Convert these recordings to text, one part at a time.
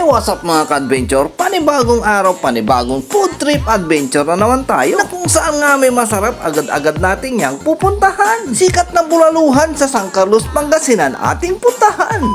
What's up mga ka-adventure? Panibagong araw, panibagong food trip adventure na naman tayo na kung saan nga may masarap agad-agad natin yang pupuntahan. Sikat na bulaluhan sa San Carlos, Pangasinan ating puntahan.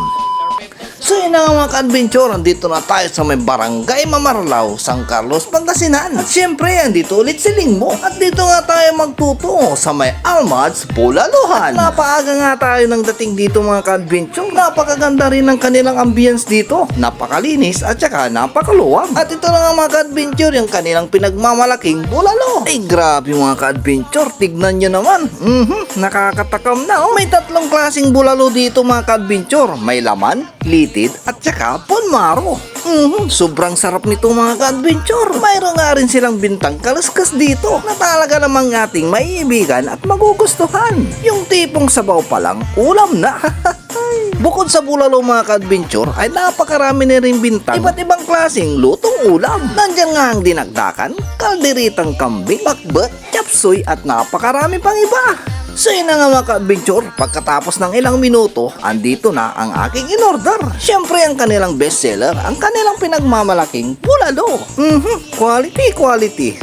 So yun na nga mga ka-adventure, andito na tayo sa may barangay Mamarlao, San Carlos, Pangasinan. At syempre, andito ulit si Lingmo. At dito nga tayo magtutungo sa may Almads, Bulaluhan. At napaaga nga tayo ng dating dito mga ka-adventure. Napakaganda rin ng kanilang ambience dito. Napakalinis at saka napakaluwag. At ito na nga mga ka-adventure, yung kanilang pinagmamalaking bulalo. Ay grabe mga ka-adventure, tignan nyo naman. Nakakatakam na oh. May tatlong klaseng bulalo dito mga ka-adventure. May laman, litid, at saka ponmaro. Sobrang sarap nito mga ka-adventure. Mayroon nga rin silang bintang kalaskas dito na talaga namang ating maiibigan at magugustuhan. Yung tipong sabaw pa lang, ulam na. Bukod sa bulalo mga ka-adventure ay napakarami na rin bintang iba't ibang klaseng lutong ulam. Nandiyan nga ang dinagdakan, kalderitang kambing, bakbet, chapsuy at napakarami pang iba. So yun na nga mga ka-adventure, pagkatapos ng ilang minuto, andito na ang aking in-order. Siyempre ang kanilang bestseller, ang kanilang pinagmamalaking bulalo. Quality.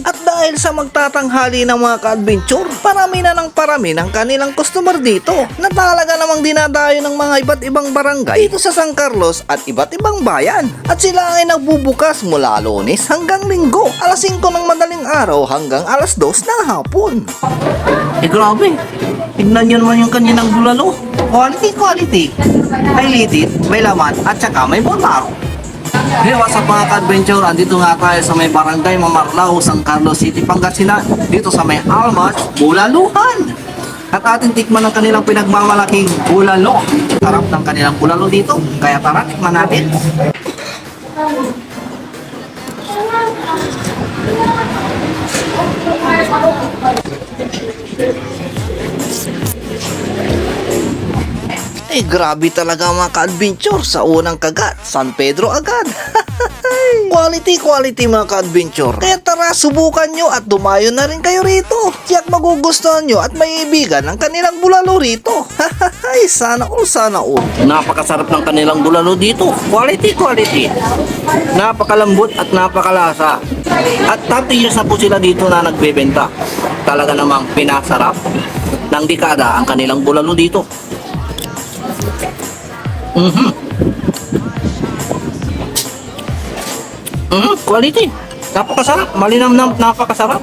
At dahil sa magtatanghali ng mga ka-adventure, parami na ng parami ng kanilang customer dito na talaga namang dinadayo ng mga iba't ibang barangay dito sa San Carlos at iba't ibang bayan. At sila ay nagbubukas mula Lunes hanggang Linggo, alas 5 ng madaling araw hanggang alas 2 ng hapon. Grabe, tignan nyo naman yung kanilang bulalo. Quality. May litid, may laman at saka may botaro. Hey, what's up mga ka-adventure? Andito nga tayo sa may barangay Mamarlao, San Carlos City, Pangasinan. Dito sa may Almads, Bulaluhan. At ating tikman ng kanilang pinagmamalaking bulalo. Sarap ng kanilang bulalo dito. Kaya tara, tikman natin. Eh grabe talaga mga ka-adventure, sa unang kagat, San Pedro agad. Quality mga ka-adventure. Kaya tara, subukan nyo at dumayo na rin kayo rito. Tiyak magugustuhan nyo at maiibigan ang kanilang bulalo rito. Sana all. Napakasarap ng kanilang bulalo dito. Quality. Napakalambot at napakalasa. At 30 years na po sila dito na nagbebenta. Talaga namang pinasarap ng dekada ang kanilang bulalo dito. Quality. Napakasarap. Malinamnam, napakasarap.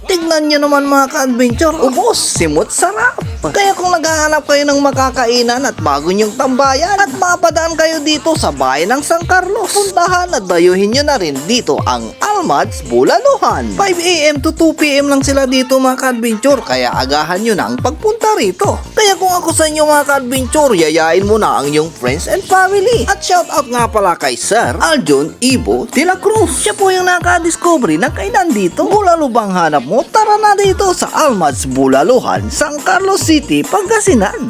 Tignan nyo naman mga ka-adventure, ubos, simot sarap. Kaya kung naghahanap kayo ng makakainan at bago nyong tambayan at mapadaan kayo dito sa bayan ng San Carlos, puntahan at dayuhin nyo na rin dito ang Almads, Bulaluhan. 5 AM to 2 PM lang sila dito mga ka-adventure, kaya agahan nyo na ang pagpunta rito. Kaya kung ako sa inyo mga ka-adventure, yayain mo na ang iyong friends and family. At shout out nga pala kay Sir Aljon Ibo de la Cruz. Siya po yung nakadiscovery ng kainan dito. Bulalo bang hanap mo? Tara na dito sa Almads, Bulaluhan, San Carlos City, Pangasinan.